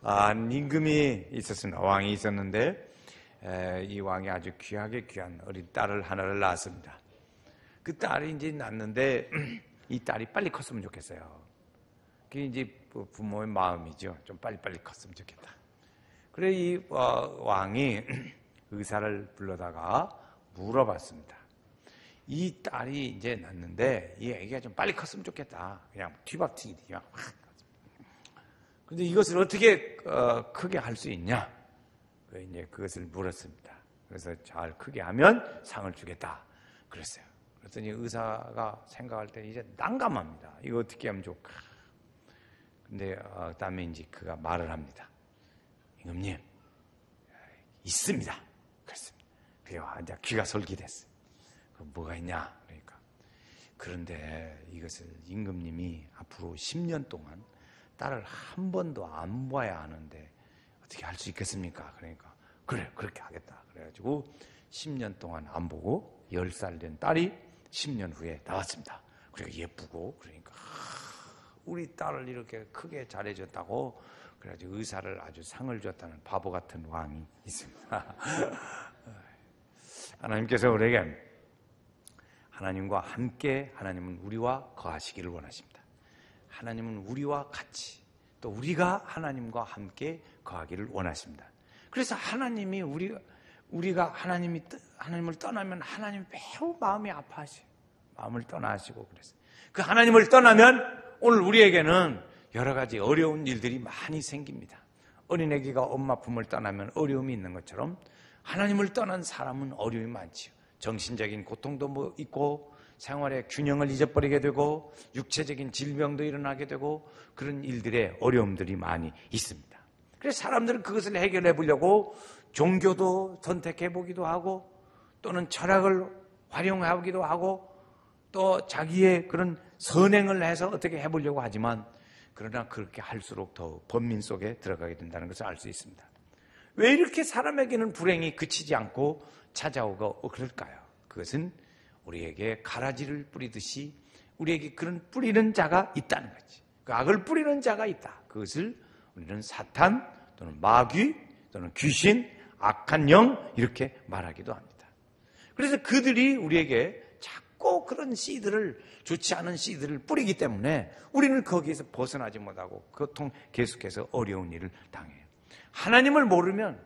임금이 있었습니다. 왕이 있었는데 이 왕이 아주 귀하게 귀한 어린 딸을 하나를 낳았습니다. 그 딸이 이제 낳는데 이 딸이 빨리 컸으면 좋겠어요. 그게 이제 부모의 마음이죠. 좀 빨리빨리 컸으면 좋겠다. 그래 이 왕이 의사를 불러다가 물어봤습니다. 이 딸이 이제 낳는데 이 애기가 좀 빨리 컸으면 좋겠다. 그냥 뒤박튀기 그냥 확. 근데 이것을 어떻게 크게 할 수 있냐? 이제 그것을 물었습니다. 그래서 잘 크게 하면 상을 주겠다. 그랬어요. 그랬더니 의사가 생각할 때 이제 난감합니다. 이거 어떻게 하면 좋을까? 근데 그다음에 이제 그가 말을 합니다. 임금님, 있습니다. 그랬습니다. 그래요. 이제 귀가 솔깃했어요. 뭐가 있냐? 그러니까. 그런데 이것을 임금님이 앞으로 10년 동안 딸을 한 번도 안 봐야 하는데 어떻게 할 수 있겠습니까? 그러니까 그래 그렇게 하겠다. 그래가지고 10년 동안 안 보고 10살 된 딸이 10년 후에 나왔습니다. 그러니까 예쁘고 그러니까 우리 딸을 이렇게 크게 잘해줬다고 그래가지고 의사를 아주 상을 줬다는 바보 같은 왕이 있습니다. 하나님께서 우리에게 하나님과 함께 하나님은 우리와 거하시기를 원하십니다. 하나님은 우리와 같이 또 우리가 하나님과 함께 거하기를 원하십니다. 그래서 하나님이 우리가 하나님을 떠나면 하나님 매우 마음이 아파하셔요. 마음을 떠나시고 그래서 그 하나님을 떠나면 오늘 우리에게는 여러 가지 어려운 일들이 많이 생깁니다. 어린애기가 엄마 품을 떠나면 어려움이 있는 것처럼 하나님을 떠난 사람은 어려움이 많지요. 정신적인 고통도 있고 생활의 균형을 잊어버리게 되고 육체적인 질병도 일어나게 되고 그런 일들의 어려움들이 많이 있습니다. 그래서 사람들은 그것을 해결해 보려고 종교도 선택해 보기도 하고 또는 철학을 활용하기도 하고 또 자기의 그런 선행을 해서 어떻게 해보려고 하지만 그러나 그렇게 할수록 더 번민 속에 들어가게 된다는 것을 알 수 있습니다. 왜 이렇게 사람에게는 불행이 그치지 않고 찾아오고 그럴까요? 그것은 우리에게 가라지를 뿌리듯이 우리에게 그런 뿌리는 자가 있다는 거지. 그 악을 뿌리는 자가 있다. 그것을 우리는 사탄 또는 마귀 또는 귀신, 악한 영 이렇게 말하기도 합니다. 그래서 그들이 우리에게 자꾸 그런 씨들을 좋지 않은 씨들을 뿌리기 때문에 우리는 거기에서 벗어나지 못하고 고통 계속해서 어려운 일을 당해요. 하나님을 모르면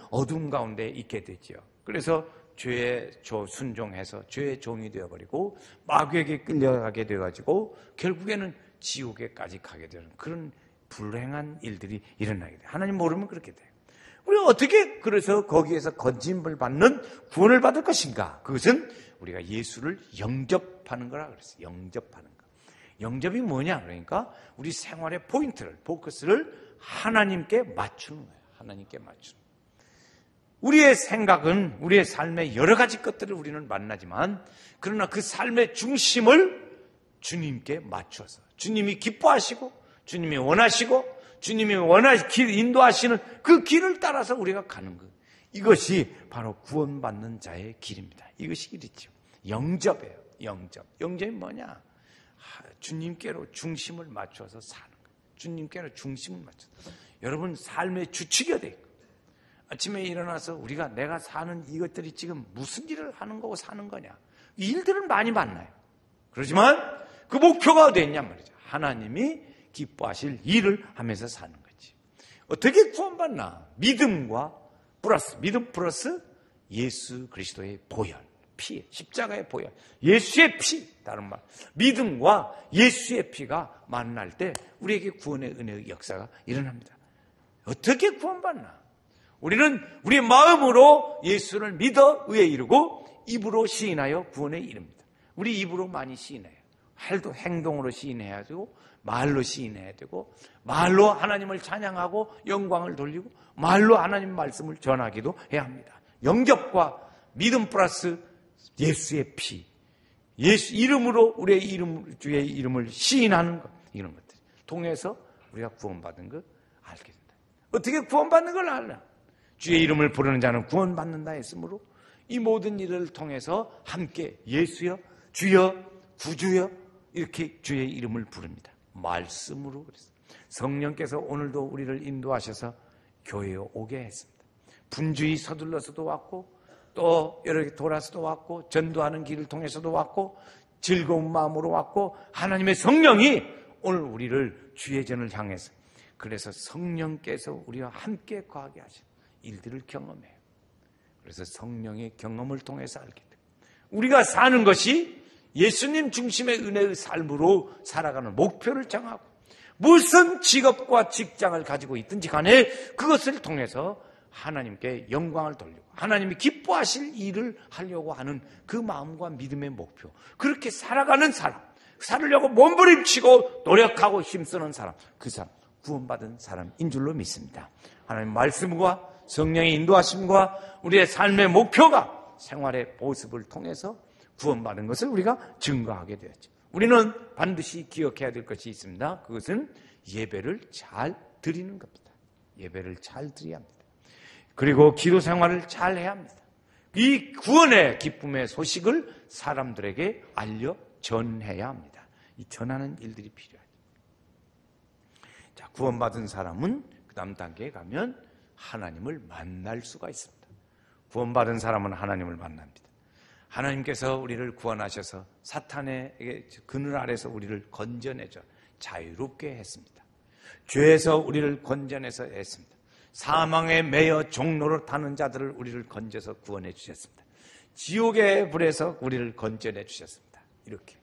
어둠 가운데 있게 되지요. 그래서 죄에 순종해서 죄의 종이 되어버리고 마귀에게 끌려가게 되어가지고 결국에는 지옥에까지 가게 되는 그런 불행한 일들이 일어나게 돼요. 하나님 모르면 그렇게 돼요. 우리가 어떻게 그래서 거기에서 건짐을 받는 구원을 받을 것인가? 그것은 우리가 예수를 영접하는 거라 그랬어요. 영접하는 거. 영접이 뭐냐? 그러니까 우리 생활의 포인트를, 포커스를 하나님께 맞추는 거예요. 하나님께 맞추는 거예요. 우리의 생각은 우리의 삶의 여러 가지 것들을 우리는 만나지만 그러나 그 삶의 중심을 주님께 맞춰서 주님이 기뻐하시고 주님이 원하시고 주님이 인도하시는 그 길을 따라서 우리가 가는 것. 이것이 바로 구원받는 자의 길입니다. 이것이 길이죠. 영접이에요. 영접. 영접이 뭐냐? 주님께로 중심을 맞춰서 사는 거예요. 주님께로 중심을 맞춰서. 여러분 삶의 주축이 어디 있고 아침에 일어나서 우리가 내가 사는 이것들이 지금 무슨 일을 하는 거고 사는 거냐. 일들은 많이 만나요. 그렇지만 그 목표가 어디에 있냐 말이죠. 하나님이 기뻐하실 일을 하면서 사는 거지. 어떻게 구원받나? 믿음 플러스 예수 그리스도의 보혈, 피, 십자가의 보혈, 예수의 피, 다른 말 믿음과 예수의 피가 만날 때 우리에게 구원의 은혜의 역사가 일어납니다. 어떻게 구원받나? 우리는 우리의 마음으로 예수를 믿어 의에 이르고 입으로 시인하여 구원에 이릅니다. 우리 입으로 많이 시인해요. 행동으로 시인해야 되고 말로 시인해야 되고 말로 하나님을 찬양하고 영광을 돌리고 말로 하나님 말씀을 전하기도 해야 합니다. 영접과 믿음 플러스 예수의 피, 예수 이름으로 우리의 이름 주의 이름을 시인하는 것 이런 것들 통해서 우리가 구원받은 걸 알게 된다. 어떻게 구원받는 걸 알나? 주의 이름을 부르는 자는 구원받는다 했으므로 이 모든 일을 통해서 함께 예수여, 주여, 구주여 이렇게 주의 이름을 부릅니다. 말씀으로 그랬어요. 성령께서 오늘도 우리를 인도하셔서 교회에 오게 했습니다. 분주히 서둘러서도 왔고 또 여러 개 돌아서도 왔고 전도하는 길을 통해서도 왔고 즐거운 마음으로 왔고 하나님의 성령이 오늘 우리를 주의 전을 향해서 그래서 성령께서 우리와 함께 거하게 하신 일들을 경험해요. 그래서 성령의 경험을 통해서 알게 돼요. 우리가 사는 것이 예수님 중심의 은혜의 삶으로 살아가는 목표를 정하고 무슨 직업과 직장을 가지고 있든지 간에 그것을 통해서 하나님께 영광을 돌리고 하나님이 기뻐하실 일을 하려고 하는 그 마음과 믿음의 목표, 그렇게 살아가는 사람, 살으려고 몸부림치고 노력하고 힘쓰는 사람, 그 사람 구원받은 사람인 줄로 믿습니다. 하나님 말씀과 성령의 인도하심과 우리의 삶의 목표가 생활의 모습을 통해서 구원받은 것을 우리가 증거하게 되었죠. 우리는 반드시 기억해야 될 것이 있습니다. 그것은 예배를 잘 드리는 겁니다. 예배를 잘 드려야 합니다. 그리고 기도 생활을 잘 해야 합니다. 이 구원의 기쁨의 소식을 사람들에게 알려 전해야 합니다. 이 전하는 일들이 필요하죠. 자, 구원받은 사람은 그 다음 단계에 가면 하나님을 만날 수가 있습니다. 구원받은 사람은 하나님을 만납니다. 하나님께서 우리를 구원하셔서 사탄의 그늘 아래서 우리를 건져내죠. 자유롭게 했습니다. 죄에서 우리를 건져내서 했습니다. 사망에 매여 종로로 타는 자들을 우리를 건져서 구원해 주셨습니다. 지옥의 불에서 우리를 건져내 주셨습니다. 이렇게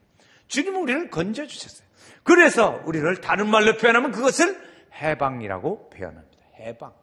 주님은 우리를 건져 주셨어요. 그래서 우리를 다른 말로 표현하면 그것을 해방이라고 표현합니다. 해방.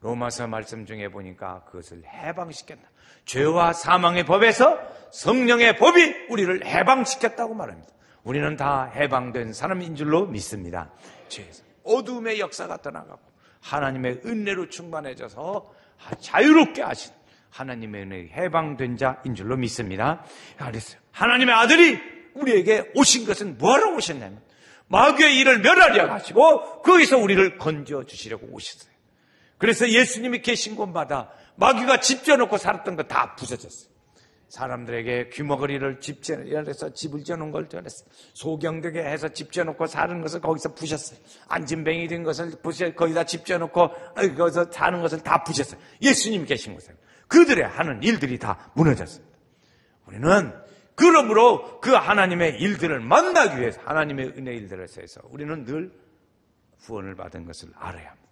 로마서 말씀 중에 보니까 그것을 해방시켰다. 죄와 사망의 법에서 성령의 법이 우리를 해방시켰다고 말합니다. 우리는 다 해방된 사람인 줄로 믿습니다. 죄에서 어둠의 역사가 떠나가고 하나님의 은혜로 충만해져서 자유롭게 하신 하나님의 은혜에 해방된 자인 줄로 믿습니다. 그랬어요. 하나님의 아들이 우리에게 오신 것은 뭐하러 오셨냐면 마귀의 일을 멸하려 하시고 거기서 우리를 건져주시려고 오셨어요. 그래서 예수님이 계신 곳마다 마귀가 집져놓고 살았던 거 다 부서졌어요. 사람들에게 귀머거리를 집해서 집을 지어놓은 걸 전했어요. 소경되게 해서 집져놓고 사는 것을 거기서 부셨어요. 안진뱅이 된 것을 거기다 집져놓고 거기서 사는 것을 다 부셨어요. 예수님이 계신 곳에 그들의 하는 일들이 다 무너졌습니다. 우리는 그러므로 그 하나님의 일들을 만나기 위해서 하나님의 은혜 일들을 해서 우리는 늘 구원을 받은 것을 알아야 합니다.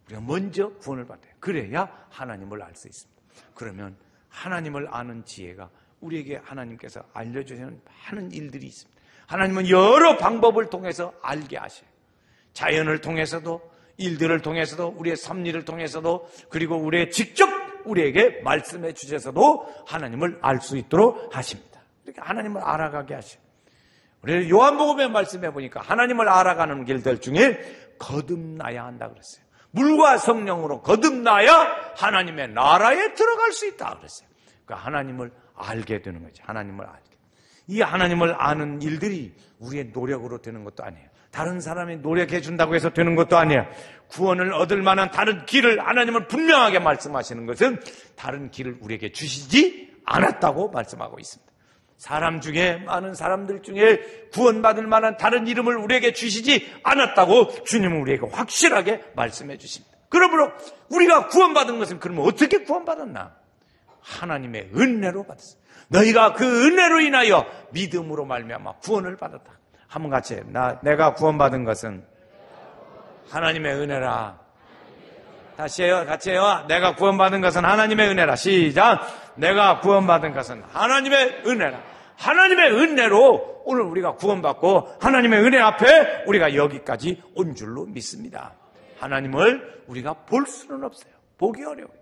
우리가 먼저 구원을 받아야 해요. 그래야 하나님을 알 수 있습니다. 그러면 하나님을 아는 지혜가 우리에게 하나님께서 알려주시는 많은 일들이 있습니다. 하나님은 여러 방법을 통해서 알게 하셔요. 자연을 통해서도, 일들을 통해서도, 우리의 섭리를 통해서도, 그리고 우리의 직접 우리에게 말씀해 주셔서도 하나님을 알 수 있도록 하십니다. 이렇게 하나님을 알아가게 하셔요. 우리 요한복음에 말씀해 보니까 하나님을 알아가는 길들 중에 거듭나야 한다 그랬어요. 물과 성령으로 거듭나야 하나님의 나라에 들어갈 수 있다 그랬어요. 그러니까 하나님을 알게 되는 거죠. 하나님을 알게. 이 하나님을 아는 일들이 우리의 노력으로 되는 것도 아니에요. 다른 사람이 노력해 준다고 해서 되는 것도 아니에요. 구원을 얻을 만한 다른 길을 하나님은 분명하게 말씀하시는 것은 다른 길을 우리에게 주시지 않았다고 말씀하고 있습니다. 사람 중에 많은 사람들 중에 구원받을 만한 다른 이름을 우리에게 주시지 않았다고 주님은 우리에게 확실하게 말씀해 주십니다. 그러므로 우리가 구원받은 것은 그러면 어떻게 구원받았나? 하나님의 은혜로 받았어요. 너희가 그 은혜로 인하여 믿음으로 말미암아 구원을 받았다. 한번 같이 내가 구원받은 것은 하나님의 은혜라. 다시 해요. 같이 해요. 내가 구원받은 것은 하나님의 은혜라. 시작. 내가 구원받은 것은 하나님의 은혜라. 하나님의 은혜로 오늘 우리가 구원받고 하나님의 은혜 앞에 우리가 여기까지 온 줄로 믿습니다. 하나님을 우리가 볼 수는 없어요. 보기 어려워요.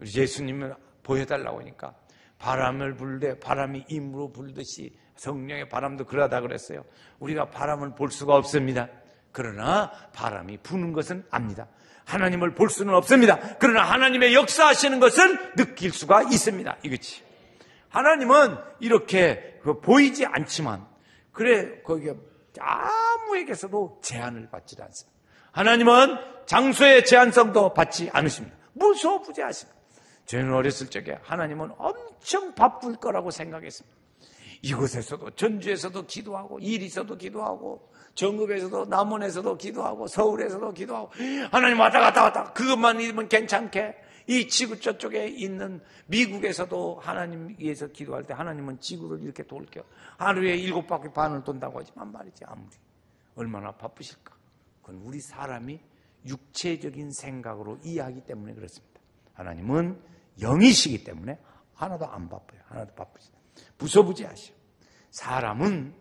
예수님을 보여달라고 하니까 바람을 불 때 바람이 임으로 불듯이 성령의 바람도 그러다 그랬어요. 우리가 바람을 볼 수가 없습니다. 그러나 바람이 부는 것은 압니다. 하나님을 볼 수는 없습니다. 그러나 하나님의 역사하시는 것은 느낄 수가 있습니다. 이거지. 하나님은 이렇게 보이지 않지만 그래 거기에 아무에게서도 제한을 받지 않습니다. 하나님은 장소의 제한성도 받지 않으십니다. 무소부재하십니다. 저는 어렸을 적에 하나님은 엄청 바쁠 거라고 생각했습니다. 이곳에서도 전주에서도 기도하고 일 있어도 기도하고 정읍에서도 남원에서도 기도하고 서울에서도 기도하고 하나님 왔다 갔다 왔다 그것만 믿으면 괜찮게 이 지구 저쪽에 있는 미국에서도 하나님 위해서 기도할 때 하나님은 지구를 이렇게 돌겨 하루에 7바퀴 반을 돈다고 하지만 말이지 아무리 얼마나 바쁘실까. 그건 우리 사람이 육체적인 생각으로 이해하기 때문에 그렇습니다. 하나님은 영이시기 때문에 하나도 안 바빠요. 하나도 바쁘지 무소부지하시오. 사람은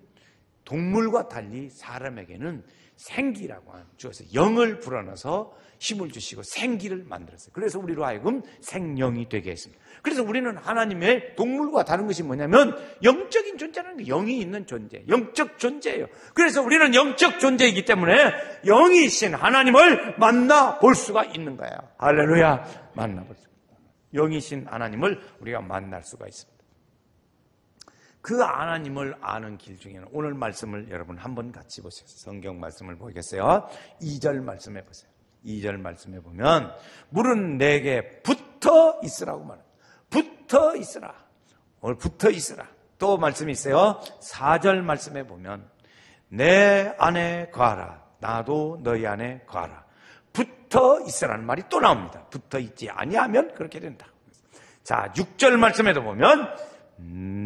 동물과 달리 사람에게는 생기라고 주어서 영을 불어넣어서 힘을 주시고 생기를 만들었어요. 그래서 우리로 하여금 생명이 되게 했습니다. 그래서 우리는 하나님의 동물과 다른 것이 뭐냐면 영적인 존재라는 게 영이 있는 존재, 영적 존재예요. 그래서 우리는 영적 존재이기 때문에 영이신 하나님을 만나볼 수가 있는 거예요. 할렐루야. 만나볼 수가 있어요. 영이신 하나님을 우리가 만날 수가 있습니다. 그 하나님을 아는 길 중에는 오늘 말씀을 여러분 한번 같이 보세요. 성경 말씀을 보겠어요. 2절 말씀해 보세요. 2절 말씀해 보면 물은 내게 붙어 있으라고 말합니다. 붙어 있으라. 오늘 붙어 있으라. 또 말씀이 있어요. 4절 말씀해 보면 내 안에 거하라. 나도 너희 안에 거하라. 붙어 있으라는 말이 또 나옵니다. 붙어 있지 아니하면 그렇게 된다. 자, 6절 말씀에도 보면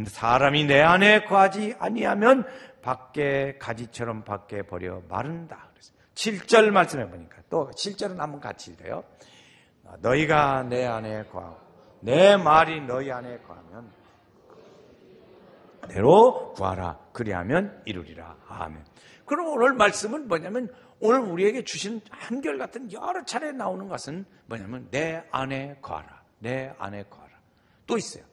사람이 내 안에 거하지 아니하면 밖에 가지처럼 밖에 버려 마른다. 7절 말씀해 보니까 또 7절은 한번 같이 읽어요. 너희가 내 안에 거하고 내 말이 너희 안에 거하면 대로 구하라. 그리하면 이루리라. 아멘. 그럼 오늘 말씀은 뭐냐면 오늘 우리에게 주신 한결같은 여러 차례 나오는 것은 뭐냐면 내 안에 거하라. 내 안에 거하라. 또 있어요.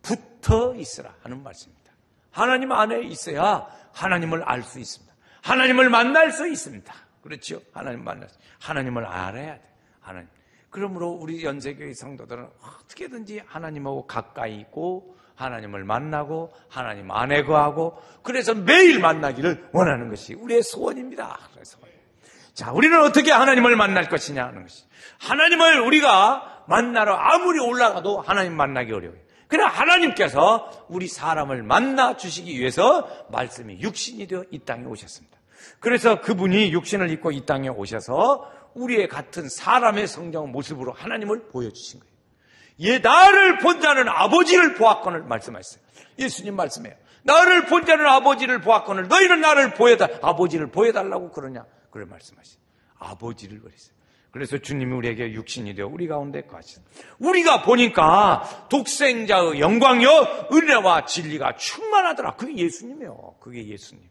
붙어 있으라 하는 말씀입니다. 하나님 안에 있어야 하나님을 알 수 있습니다. 하나님을 만날 수 있습니다. 그렇죠? 하나님을 알아야 돼. 하나님. 그러므로 우리 연세교회 성도들은 어떻게든지 하나님하고 가까이 있고 하나님을 만나고 하나님 안에 거하고 그래서 매일 만나기를 원하는 것이 우리의 소원입니다. 그래서 자, 우리는 어떻게 하나님을 만날 것이냐 하는 것이 하나님을 우리가 만나러 아무리 올라가도 하나님 만나기 어려워요. 그러나 하나님께서 우리 사람을 만나 주시기 위해서 말씀이 육신이 되어 이 땅에 오셨습니다. 그래서 그분이 육신을 입고 이 땅에 오셔서 우리의 같은 사람의 성경 모습으로 하나님을 보여주신 거예요. 나를 본 자는 아버지를 보았거늘 말씀하셨어요. 예수님 말씀해요. 나를 본 자는 아버지를 보았거늘 너희는 나를 아버지를 보여달라고 그러냐. 그걸 말씀하셨어요. 아버지를 그랬어요. 그래서 주님이 우리에게 육신이 되어 우리 가운데 거하셨어요. 우리가 보니까 독생자의 영광이요 은혜와 진리가 충만하더라. 그게 예수님이에요. 그게 예수님.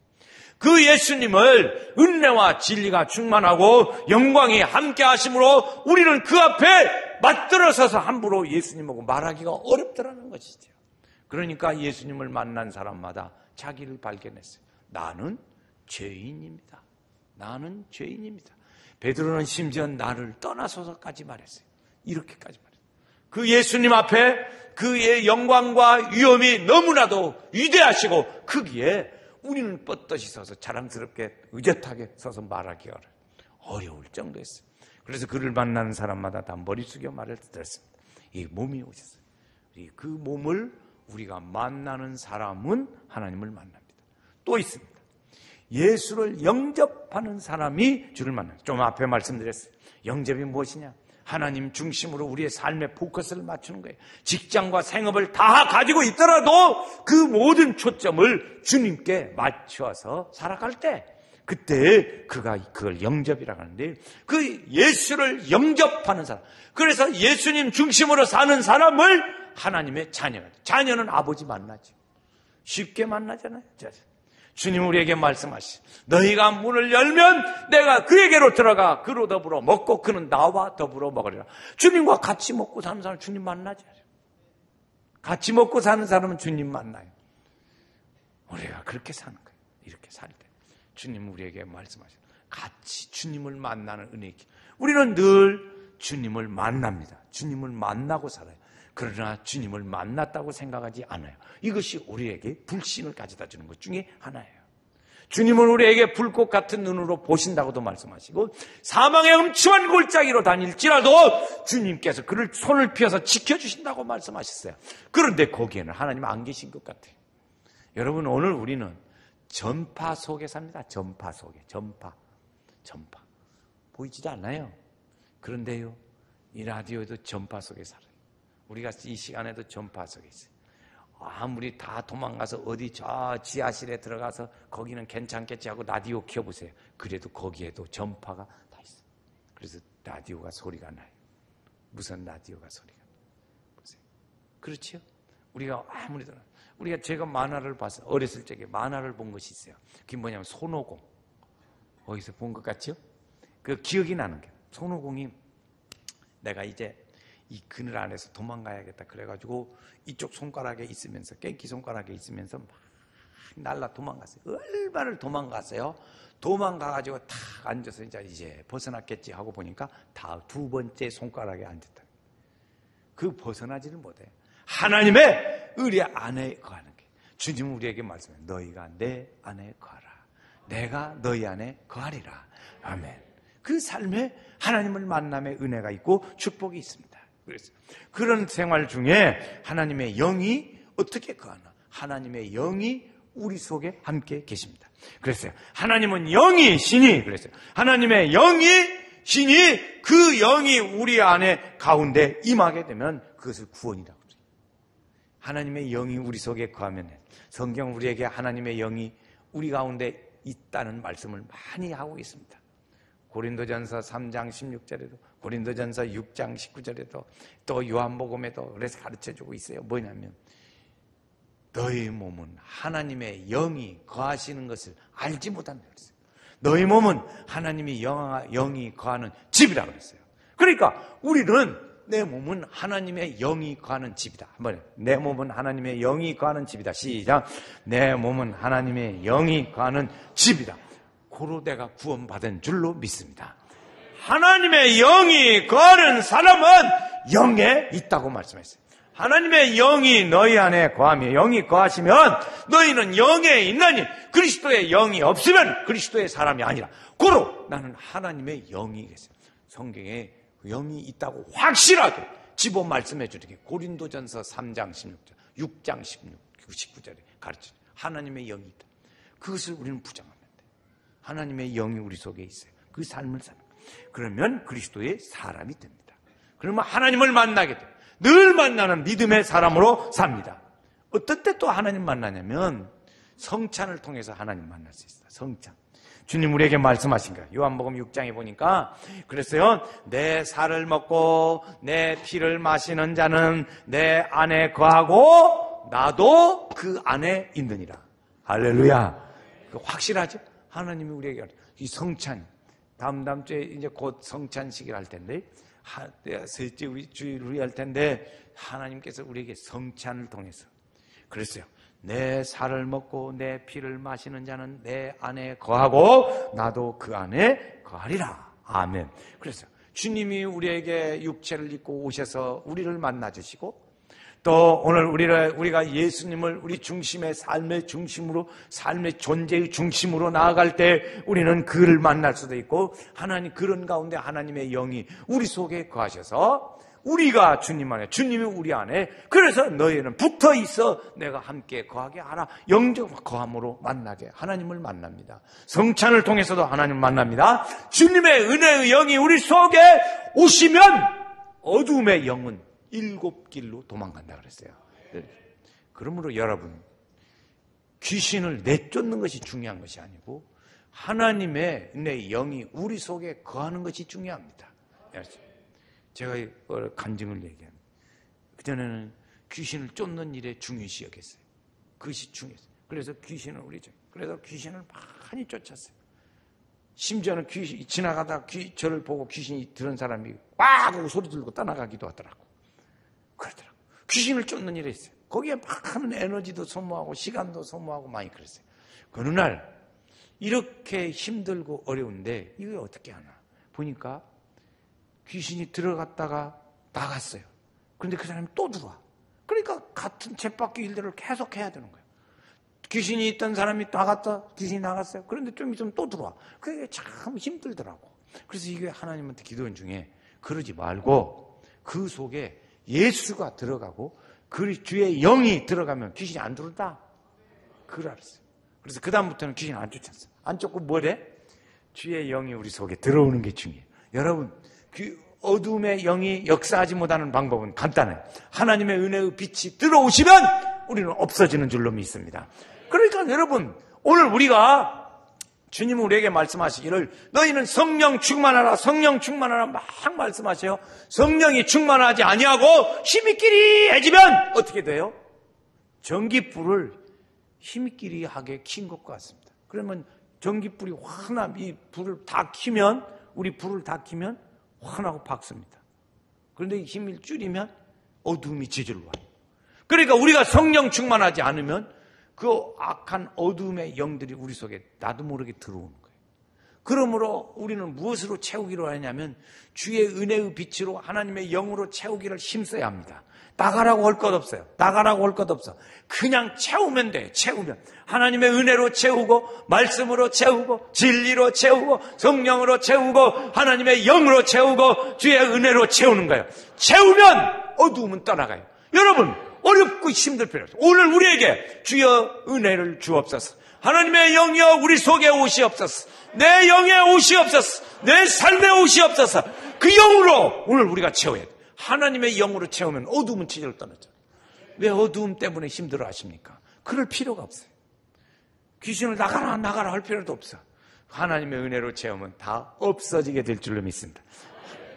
그 예수님을 은혜와 진리가 충만하고 영광이 함께 하심으로 우리는 그 앞에 맞들어서서 함부로 예수님하고 말하기가 어렵더라는 것이죠. 그러니까 예수님을 만난 사람마다 자기를 발견했어요. 나는 죄인입니다. 나는 죄인입니다. 베드로는 심지어 나를 떠나소서까지 말했어요. 이렇게까지 말했어요. 그 예수님 앞에 그의 영광과 위엄이 너무나도 위대하시고 크기에 우리는 뻣뻣이 서서 자랑스럽게 의젓하게 서서 말하기가 어려울 정도였어요. 그래서 그를 만나는 사람마다 다 머리 숙여 말을 들었습니다. 이 몸이 오셨어요. 그 몸을 우리가 만나는 사람은 하나님을 만납니다. 또 있습니다. 예수를 영접하는 사람이 주를 만나요. 좀 앞에 말씀드렸어요. 영접이 무엇이냐? 하나님 중심으로 우리의 삶의 포커스를 맞추는 거예요. 직장과 생업을 다 가지고 있더라도 그 모든 초점을 주님께 맞춰서 살아갈 때 그때 그걸 영접이라고 하는데 그 예수를 영접하는 사람. 그래서 예수님 중심으로 사는 사람을 하나님의 자녀가 돼요. 자녀는 아버지 만나죠. 쉽게 만나잖아요. 주님 우리에게 말씀하시죠. 너희가 문을 열면 내가 그에게로 들어가 그로 더불어 먹고 그는 나와 더불어 먹으리라. 주님과 같이 먹고 사는 사람은 주님 만나죠. 같이 먹고 사는 사람은 주님 만나요. 우리가 그렇게 사는 거예요. 이렇게 살 때. 주님 우리에게 말씀하시죠. 같이 주님을 만나는 은혜기. 우리는 늘 주님을 만납니다. 주님을 만나고 살아요. 그러나 주님을 만났다고 생각하지 않아요. 이것이 우리에게 불신을 가져다 주는 것 중에 하나예요. 주님은 우리에게 불꽃 같은 눈으로 보신다고도 말씀하시고 사망의 음침한 골짜기로 다닐지라도 주님께서 그를 손을 펴서 지켜주신다고 말씀하셨어요. 그런데 거기에는 하나님 안 계신 것 같아요. 여러분 오늘 우리는 전파 속에 삽니다. 전파 속에. 전파. 보이지도 않아요. 그런데요, 이 라디오도 전파 속에 살아요. 우리가 이 시간에도 전파 속에 있어요. 아무리 다 도망가서 어디 저 지하실에 들어가서 거기는 괜찮겠지 하고 라디오 켜보세요. 그래도 거기에도 전파가 다 있어요. 그래서 라디오가 소리가 나요. 무슨 라디오가 소리가 나요. 보세요. 그렇죠? 우리가 아무리 제가 만화를 봤어요. 어렸을 적에 만화를 본 것이 있어요. 그게 뭐냐면 손오공. 어디서 본 것 같죠? 그 기억이 나는 게 손오공이 내가 이제 이 그늘 안에서 도망가야겠다 그래가지고 이쪽 손가락에 있으면서 깽기 손가락에 있으면서 막 날라 도망갔어요. 얼마를 도망갔어요. 도망가가지고 탁 앉아서 이제 벗어났겠지 하고 보니까 다 두 번째 손가락에 앉았다. 그 벗어나지를 못해요. 하나님의 의리 안에 거하는 게 주님은 우리에게 말씀해요. 너희가 내 안에 거하라. 내가 너희 안에 거하리라. 아멘. 그 삶에 하나님을 만남의 은혜가 있고 축복이 있습니다. 그래서 그런 생활 중에 하나님의 영이 어떻게 거하나? 하나님의 영이 우리 속에 함께 계십니다. 그랬어요. 하나님은 영이시니 그랬어요. 하나님의 영이시니 그 영이 우리 안에 가운데 임하게 되면 그것을 구원이라고 그래요. 하나님의 영이 우리 속에 거하면 성경 우리에게 하나님의 영이 우리 가운데 있다는 말씀을 많이 하고 있습니다. 고린도전서 3장 16절에도 고린도전서 6장 19절에도 또 요한복음에도 그래서 가르쳐주고 있어요. 뭐냐면 너희 몸은 하나님의 영이 거하시는 것을 알지 못한다 그랬어요. 너희 몸은 하나님의 영이 거하는 집이라고 그랬어요. 그러니까 우리는 내 몸은 하나님의 영이 거하는 집이다. 한번 내 몸은 하나님의 영이 거하는 집이다. 시작. 내 몸은 하나님의 영이 거하는 집이다. 고로 내가 구원받은 줄로 믿습니다. 하나님의 영이 거하는 사람은 영에 있다고 말씀했어요. 하나님의 영이 너희 안에 거하며 영이 거하시면 너희는 영에 있나니 그리스도의 영이 없으면 그리스도의 사람이 아니라 고로 나는 하나님의 영이 계세요. 성경에 영이 있다고 확실하게 집어 말씀해 주는 게 고린도전서 3장 16절 6장 19절에 가르쳐요. 하나님의 영이 있다. 그것을 우리는 부정합니다. 하나님의 영이 우리 속에 있어요. 그 삶을 사는 거예요. 그러면 그리스도의 사람이 됩니다. 그러면 하나님을 만나게 돼요. 늘 만나는 믿음의 사람으로 삽니다. 어떨 때 또 하나님 만나냐면 성찬을 통해서 하나님 만날 수 있어요. 성찬. 주님 우리에게 말씀하신 거예요. 요한복음 6장에 보니까 그랬어요. 내 살을 먹고 내 피를 마시는 자는 내 안에 거하고 나도 그 안에 있느니라. 할렐루야. 확실하죠? 하나님이 우리에게 이 성찬 다음 주에 이제 곧 성찬식을 할 텐데 셋째 주일을 할 텐데 하나님께서 우리에게 성찬을 통해서 그랬어요. 내 살을 먹고 내 피를 마시는 자는 내 안에 거하고 나도 그 안에 거하리라. 아멘. 그래서 주님이 우리에게 육체를 입고 오셔서 우리를 만나 주시고 또 오늘 우리가 예수님을 우리 중심의 삶의 중심으로 삶의 존재의 중심으로 나아갈 때 우리는 그를 만날 수도 있고 하나님 그런 가운데 하나님의 영이 우리 속에 거하셔서 우리가 주님 안에 주님이 우리 안에 그래서 너희는 붙어 있어 내가 함께 거하게 하라. 영적 거함으로 만나게 하나님을 만납니다. 성찬을 통해서도 하나님을 만납니다. 주님의 은혜의 영이 우리 속에 오시면 어둠의 영은 7길로 도망간다 그랬어요. 그러므로 여러분 귀신을 내쫓는 것이 중요한 것이 아니고 하나님의 내 영이 우리 속에 거하는 것이 중요합니다. 제가 간증을 얘기합니다. 그전에는 귀신을 쫓는 일에 중요시 여겼어요. 그것이 중요했어요. 그래서 귀신을 그래서 귀신을 많이 쫓았어요. 심지어는 귀신 지나가다 저를 보고 귀신이 들은 사람이 꽉 하고 소리 들고 떠나가기도 하더라고. 그러더라고. 귀신을 쫓는 일이 있어요. 거기에 막 하는 에너지도 소모하고 시간도 소모하고 많이 그랬어요. 어느 날 이렇게 힘들고 어려운데 이거 어떻게 하나 보니까 귀신이 들어갔다가 나갔어요. 그런데 그 사람이 또 들어와. 그러니까 같은 쳇바퀴 일들을 계속 해야 되는 거예요. 귀신이 있던 사람이 나갔다 귀신이 나갔어요. 그런데 좀 있으면 또 들어와. 그게 참 힘들더라고. 그래서 이게 하나님한테 기도한 중에 그러지 말고 그 속에 예수가 들어가고 그 주의 영이 들어가면 귀신이 안 들어온다. 그걸 알았어요. 그래서 그다음부터는 귀신 안 쫓았어. 안 쫓고 뭐래? 주의 영이 우리 속에 들어오는 게 중요해요. 여러분, 그 어둠의 영이 역사하지 못하는 방법은 간단해요. 하나님의 은혜의 빛이 들어오시면 우리는 없어지는 줄로 믿습니다. 그러니까 여러분, 오늘 우리가 주님은 우리에게 말씀하시기를 너희는 성령 충만하라, 성령 충만하라 막 말씀하세요. 성령이 충만하지 아니하고 힘있기리 해지면 어떻게 돼요? 전깃불을 힘있기리 하게 킨 것 같습니다. 그러면 전깃불이 환하, 이 불을 다 키면, 우리 불을 다 키면 환하고 밝습니다. 그런데 힘을 줄이면 어둠이 지질로 와요. 그러니까 우리가 성령 충만하지 않으면 그 악한 어둠의 영들이 우리 속에 나도 모르게 들어오는 거예요. 그러므로 우리는 무엇으로 채우기로 하냐면 주의 은혜의 빛으로 하나님의 영으로 채우기를 힘써야 합니다. 나가라고 할 것 없어요. 나가라고 할 것 없어. 그냥 채우면 돼. 채우면. 하나님의 은혜로 채우고 말씀으로 채우고 진리로 채우고 성령으로 채우고 하나님의 영으로 채우고 주의 은혜로 채우는 거예요. 채우면 어두움은 떠나가요. 여러분, 어렵고 힘들 필요 없어요. 오늘 우리에게 주여 은혜를 주옵소서. 하나님의 영이여 우리 속에 오시옵소서. 내 영에 오시옵소서. 내 삶에 오시옵소서. 그 영으로 오늘 우리가 채워야 돼요. 하나님의 영으로 채우면 어두움은 지저로 떠나죠. 왜 어두움 때문에 힘들어 하십니까? 그럴 필요가 없어요. 귀신을 나가라 할 필요도 없어. 하나님의 은혜로 채우면 다 없어지게 될 줄로 믿습니다.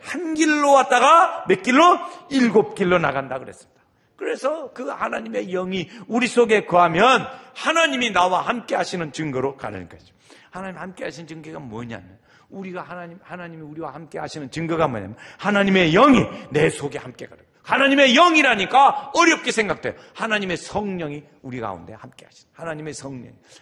한 길로 왔다가 몇 길로? 7길로 나간다 그랬습니다. 그래서 그 하나님의 영이 우리 속에 거하면 하나님이 나와 함께 하시는 증거로 가는 거죠. 하나님 함께 하시는 증거가 뭐냐면 우리가 하나님이 우리와 함께 하시는 증거가 뭐냐면 하나님의 영이 내 속에 함께 가는 거예요. 하나님의 영이라니까 어렵게 생각돼요. 하나님의 성령이 우리 가운데 함께 하시는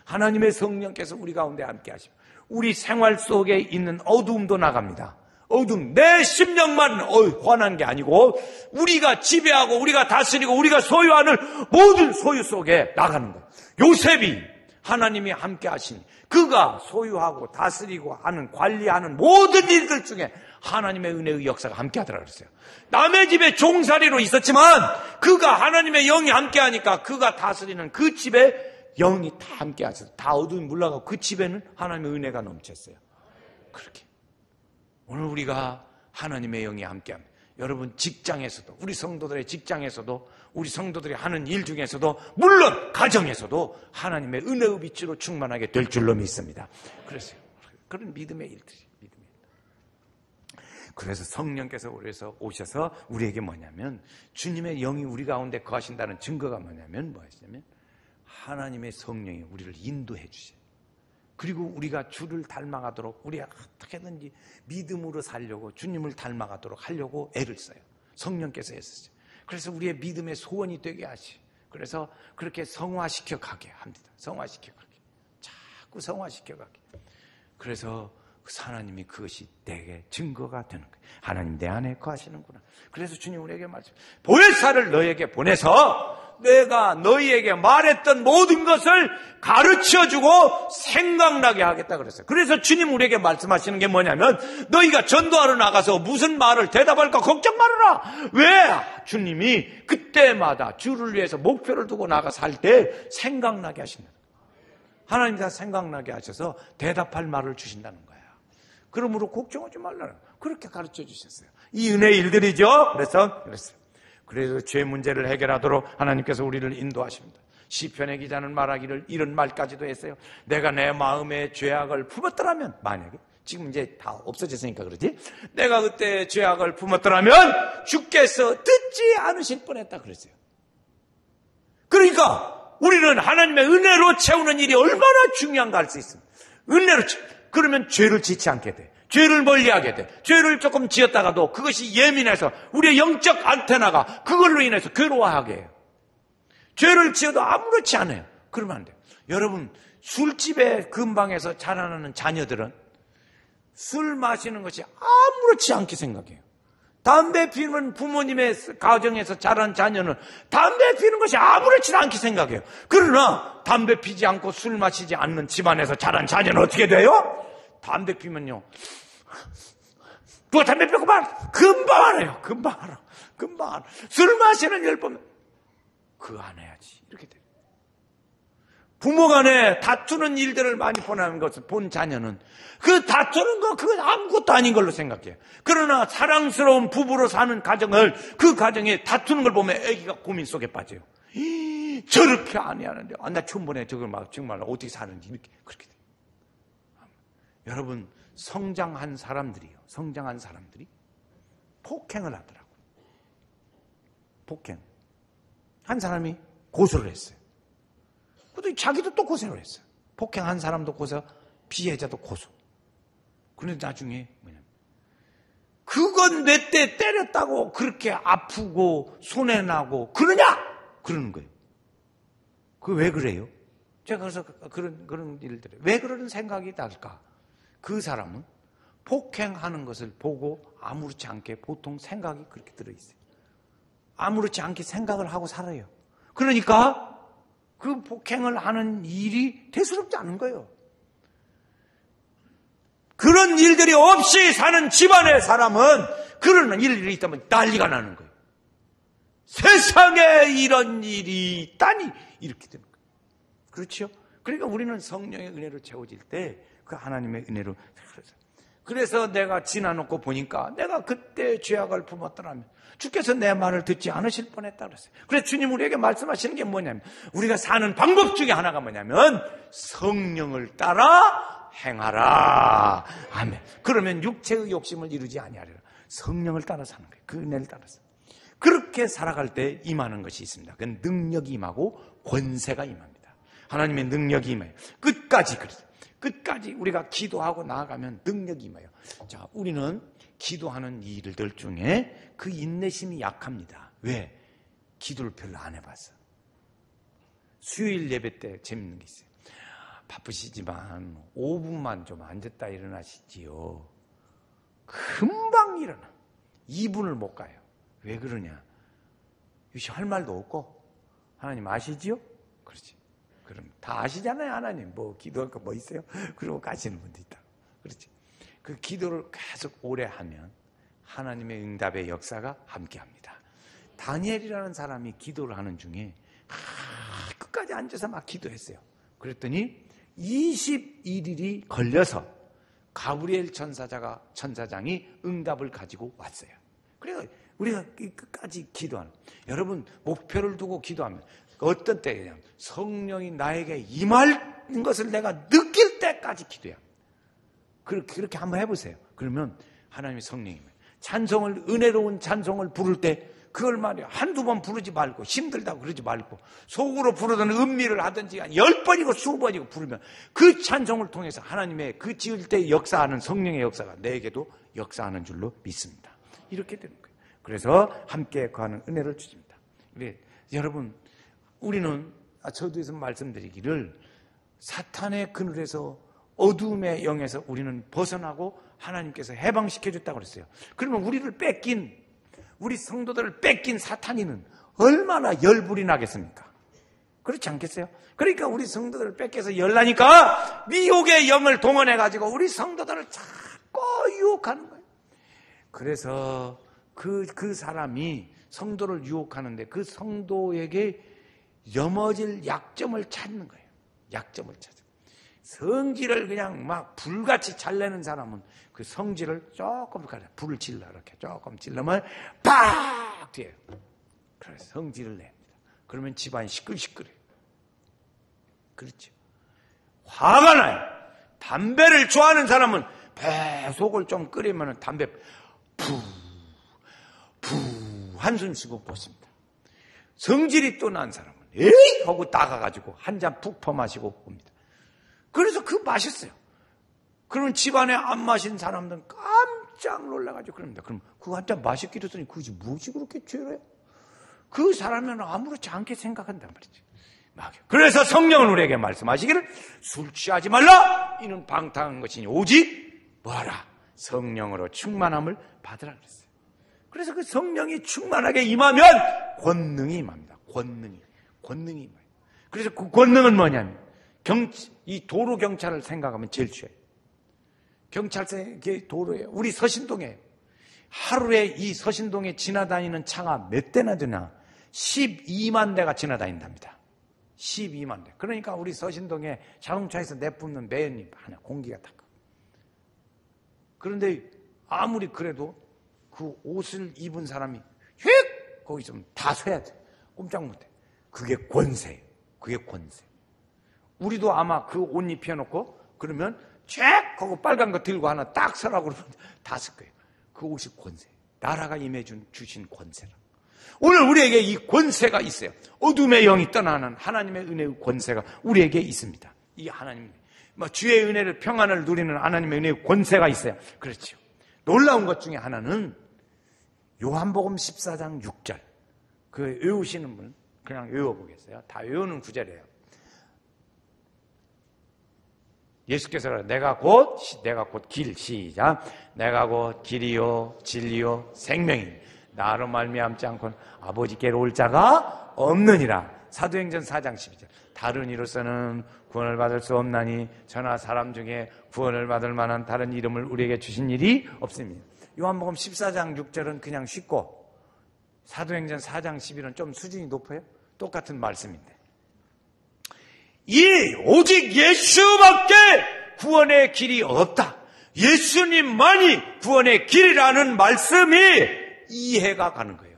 하나님의 성령께서 우리 가운데 함께 하시고 우리 생활 속에 있는 어두움도 나갑니다. 어둠, 내 심령만 환한 게 아니고 우리가 지배하고 우리가 다스리고 우리가 소유하는 모든 소유 속에 나가는 거예요. 요셉이 하나님이 함께 하시니 그가 소유하고 다스리고 하는 관리하는 모든 일들 중에 하나님의 은혜의 역사가 함께 하더라 그랬어요. 남의 집에 종살이로 있었지만 그가 하나님의 영이 함께 하니까 그가 다스리는 그 집에 영이 다 함께 하셨어요. 다 어둠이 물러가고 그 집에는 하나님의 은혜가 넘쳤어요. 그렇게 오늘 우리가 하나님의 영이 함께합니다. 여러분 직장에서도 우리 성도들의 직장에서도 우리 성도들이 하는 일 중에서도 물론 가정에서도 하나님의 은혜의 빛으로 충만하게 될 줄로 믿습니다. 그래서 그런 믿음의 일들이 그래서 성령께서 우리에서 오셔서 우리에게 뭐냐면 주님의 영이 우리 가운데 거하신다는 증거가 뭐냐면 하나님의 성령이 우리를 인도해 주셔요. 그리고 우리가 주를 닮아가도록 우리가 어떻게든지 믿음으로 살려고 주님을 닮아가도록 하려고 애를 써요. 성령께서 애쓰죠. 그래서 우리의 믿음의 소원이 되게 하시. 그래서 그렇게 성화시켜 가게 합니다. 성화시켜 가게. 자꾸 성화시켜 가게. 그래서 하나님이 그것이 내게 증거가 되는 거예요. 하나님 내 안에 거하시는구나. 그래서 주님 우리에게 말씀. 보혜사를 너에게 보내서 내가 너희에게 말했던 모든 것을 가르쳐주고 생각나게 하겠다 그랬어요. 그래서 주님 우리에게 말씀하시는 게 뭐냐면 너희가 전도하러 나가서 무슨 말을 대답할까 걱정 말아라. 왜? 주님이 그때마다 주를 위해서 목표를 두고 나가서 할 때 생각나게 하신다. 하나님이 다 생각나게 하셔서 대답할 말을 주신다는 거야. 그러므로 걱정하지 말라는 그렇게 가르쳐 주셨어요. 이 은혜의 일들이죠. 그래서 죄 문제를 해결하도록 하나님께서 우리를 인도하십니다. 시편의 기자는 말하기를 이런 말까지도 했어요. 내가 내 마음에 죄악을 품었더라면 만약에 지금 이제 다 없어졌으니까 그러지. 내가 그때 죄악을 품었더라면 주께서 듣지 않으실 뻔했다 그랬어요. 그러니까 우리는 하나님의 은혜로 채우는 일이 얼마나 중요한가 알 수 있습니다. 은혜로 그러면 죄를 짓지 않게 돼. 죄를 멀리하게 돼. 죄를 조금 지었다가도 그것이 예민해서 우리의 영적 안테나가 그걸로 인해서 괴로워하게 해요. 죄를 지어도 아무렇지 않아요. 그러면 안 돼요. 여러분 술집에 근방에서 자라나는 자녀들은 술 마시는 것이 아무렇지 않게 생각해요. 담배 피우는 부모님의 가정에서 자란 자녀는 담배 피우는 것이 아무렇지 않게 생각해요. 그러나 담배 피지 않고 술 마시지 않는 집안에서 자란 자녀는 어떻게 돼요? 담배 피면요. 누가 담배 피우고 금방 알아요. 금방 알아. 술 마시는 10번 그거 안 해야지. 이렇게 돼요. 부모간에 다투는 일들을 많이 보는 것을 본 자녀는 그 다투는 거 그건 아무것도 아닌 걸로 생각해요. 그러나 사랑스러운 부부로 사는 가정을 그 가정에 다투는 걸 보면 아기가 고민 속에 빠져요. 저렇게 안 해야 하는데 나 처음 보네 저걸 막 정말 어떻게 사는지 이렇게 그렇게 돼요. 여러분 성장한 사람들이 폭행을 하더라고요. 폭행. 한 사람이 고소를 했어요. 그런데 자기도 또 고소를 했어요. 폭행한 사람도 고소, 피해자도 고소. 그런데 나중에 뭐냐면 그건 내 때 때렸다고 그렇게 아프고 손해나고 그러냐? 그러는 거예요. 그 왜 그래요? 제가 그래서 그런 일들을 왜 그러는 생각이 날까? 그 사람은 폭행하는 것을 보고 아무렇지 않게 보통 생각이 그렇게 들어있어요. 아무렇지 않게 생각을 하고 살아요. 그러니까 그 폭행을 하는 일이 대수롭지 않은 거예요. 그런 일들이 없이 사는 집안의 사람은 그런 일이 있다면 난리가 나는 거예요. 세상에 이런 일이 있다니 이렇게 되는 거예요. 그렇죠? 그러니까 우리는 성령의 은혜로 채워질 때 그 하나님의 은혜로 그래서 내가 지나놓고 보니까 내가 그때 죄악을 품었더라면 주께서 내 말을 듣지 않으실 뻔했다 그랬어요. 그래서 주님 우리에게 말씀하시는 게 뭐냐면 우리가 사는 방법 중에 하나가 뭐냐면 성령을 따라 행하라. 아멘. 그러면 육체의 욕심을 이루지 아니하리라. 성령을 따라 사는 거예요. 그 은혜를 따라서. 그렇게 살아갈 때 임하는 것이 있습니다. 그건 능력이 임하고 권세가 임합니다. 하나님의 능력이 임해요. 끝까지 그래서. 끝까지 우리가 기도하고 나아가면 능력이 임해요. 자, 우리는 기도하는 일들 중에 그 인내심이 약합니다. 왜? 기도를 별로 안 해봤어. 수요일 예배 때 재밌는 게 있어요. 바쁘시지만 5분만 좀 앉았다 일어나시지요. 금방 일어나. 2분을 못 가요. 왜 그러냐? 할 말도 없고 하나님 아시지요? 그렇지. 그럼 다 아시잖아요. 하나님 뭐 기도할 거 뭐 있어요? 그러고 가시는 분도 있다. 그렇지. 그 기도를 계속 오래 하면 하나님의 응답의 역사가 함께합니다. 다니엘이라는 사람이 기도를 하는 중에 끝까지 앉아서 막 기도했어요. 그랬더니 21일이 걸려서 가브리엘 천사장이 응답을 가지고 왔어요. 그래서 우리가 끝까지 기도하는, 여러분 목표를 두고 기도하면 어떤 때냐, 성령이 나에게 임할 것을 내가 느낄 때까지 기도해야 합니다. 그렇게 한번 해보세요. 그러면 하나님의 성령이 찬송을, 은혜로운 찬송을 부를 때 그걸 말이야 한두 번 부르지 말고 힘들다고 그러지 말고 속으로 부르든 음미를 하든지 10번이고 20번이고 부르면 그 찬송을 통해서 하나님의 그 지을 때 역사하는 성령의 역사가 내게도 역사하는 줄로 믿습니다. 이렇게 되는 거예요. 그래서 함께 거하는 은혜를 주십니다. 여러분 우리는 저도에서 말씀드리기를 사탄의 그늘에서 어두움의 영에서 우리는 벗어나고 하나님께서 해방시켜 줬다고 그랬어요. 그러면 우리 성도들을 뺏긴 사탄이는 얼마나 열불이 나겠습니까? 그렇지 않겠어요? 그러니까 우리 성도들을 뺏겨서 열나니까 미혹의 영을 동원해가지고 우리 성도들을 자꾸 유혹하는 거예요. 그래서 그 사람이 성도를 유혹하는데 그 성도에게 염어질 약점을 찾는 거예요. 약점을 찾아. 성질을 그냥 막 불같이 잘 내는 사람은 그 성질을 조금 불을 질러 이렇게 조금 질러면 팍 뒤에요. 그래서 성질을 냅니다. 그러면 집안이 시끌시끌해요. 그렇죠. 화가 나요. 담배를 좋아하는 사람은 속을 좀 끓이면 담배 푸 한숨 쉬고 보십니다. 성질이 또 난 사람은 에이 하고 나가가지고 한 잔 푹 퍼마시고 봅니다. 그래서 맛있어요. 그러면 집안에 안 마신 사람들은 깜짝 놀라가지고 그럽니다. 그럼 그거 한 잔 맛있게 줬더니 그것이 무엇이 그렇게 죄래요? 그 사람은 아무렇지 않게 생각한단 말이지. 그래서 성령은 우리에게 말씀하시기를 술 취하지 말라. 이는 방탕한 것이니 오직 뭐하라? 성령으로 충만함을 받으라 그랬어요. 그래서 그 성령이 충만하게 임하면 권능이 임합니다. 권능이 임해요. 그래서 그 권능은 뭐냐면 이 도로 경찰을 생각하면 제일 쉬워요. 경찰서 도로에 우리 서신동에 하루에 이 서신동에 지나다니는 차가 몇 대나 되나 12만 대가 지나다닌답니다. 12만 대. 그러니까 우리 서신동에 자동차에서 내뿜는 매연이 하나 공기가 탁. 그런데 아무리 그래도 그 옷을 입은 사람이 휙 거기 좀 다 서야 돼. 꼼짝 못해. 그게 권세예요. 그게 권세. 우리도 아마 그 옷 입혀놓고 그러면 쫙 하고 빨간 거 들고 하나 딱 서라고 그러면 다 쓸 거예요. 그 옷이 권세. 나라가 주신 권세라. 오늘 우리에게 이 권세가 있어요. 어둠의 영이 떠나는 하나님의 은혜의 권세가 우리에게 있습니다. 이 하나님, 주의 은혜를 평안을 누리는 하나님의 은혜의 권세가 있어요. 그렇죠. 놀라운 것 중에 하나는 요한복음 14장 6절. 그 외우시는 분 그냥 외워보겠어요. 다 외우는 구절이에요. 예수께서 내가 곧 길, 시작. 내가 곧 길이요 진리요 생명이니 나로 말미암지 않고는 아버지께로 올 자가 없느니라. 사도행전 4장 12절. 다른 이로서는 구원을 받을 수 없나니 저나 사람 중에 구원을 받을 만한 다른 이름을 우리에게 주신 일이 없습니다. 요한복음 14장 6절은 그냥 쉽고 사도행전 4장 11은 좀 수준이 높아요. 똑같은 말씀인데 오직 예수밖에 구원의 길이 없다. 예수님만이 구원의 길이라는 말씀이 이해가 가는 거예요.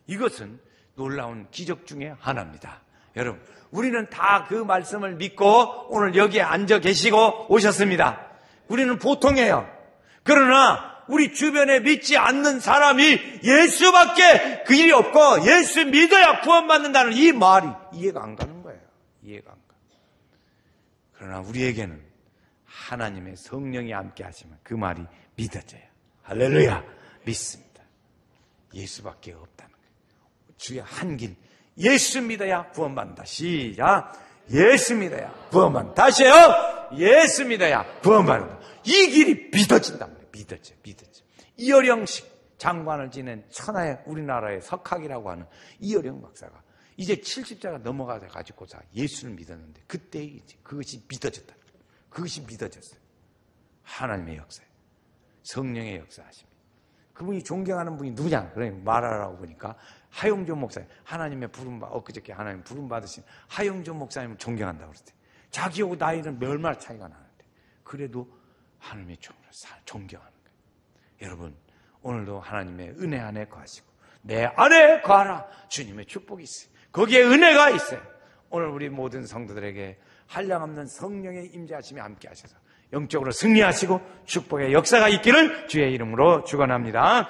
이것은 놀라운 기적 중에 하나입니다. 여러분, 우리는 다 그 말씀을 믿고 오늘 여기에 앉아 계시고 오셨습니다. 우리는 보통이에요. 그러나 우리 주변에 믿지 않는 사람이 예수밖에 그 일이 없고 예수 믿어야 구원받는다는 이 말이 이해가 안 가는 거예요. 이해가 안 가. 그러나 우리에게는 하나님의 성령이 함께 하시면 그 말이 믿어져요. 할렐루야. 믿습니다. 예수밖에 없다는 거예요. 주의 한 길. 예수 믿어야 구원받는다. 시작. 예수 믿어야 구원받는다. 다시 해요. 예수 믿어야 구원받는다. 이 길이 믿어진단 말이에요. 믿어져. 이어령식 장관을 지낸 천하의 우리나라의 석학이라고 하는 이어령 박사가 이제 70세가 넘어가가지고서 예수를 믿었는데 그때 이제 그것이 믿어졌다. 그것이 믿어졌어요. 하나님의 역사예요. 성령의 역사하십니다. 그분이 존경하는 분이 누구냐? 그러니 말하라고 보니까 하용조 목사님, 하나님의 엊그저께 하나님 부름 받으신 하용조 목사님을 존경한다고 그랬어요. 자기하고 나이는 얼마나 차이가 나는데 그래도 하나님의 종으로 존경하는 거예요. 여러분, 오늘도 하나님의 은혜 안에 거하시고 내 안에 거하라. 주님의 축복이 있어요. 거기에 은혜가 있어요. 오늘 우리 모든 성도들에게 한량없는 성령의 임재하심이 함께 하셔서 영적으로 승리하시고 축복의 역사가 있기를 주의 이름으로 축원합니다.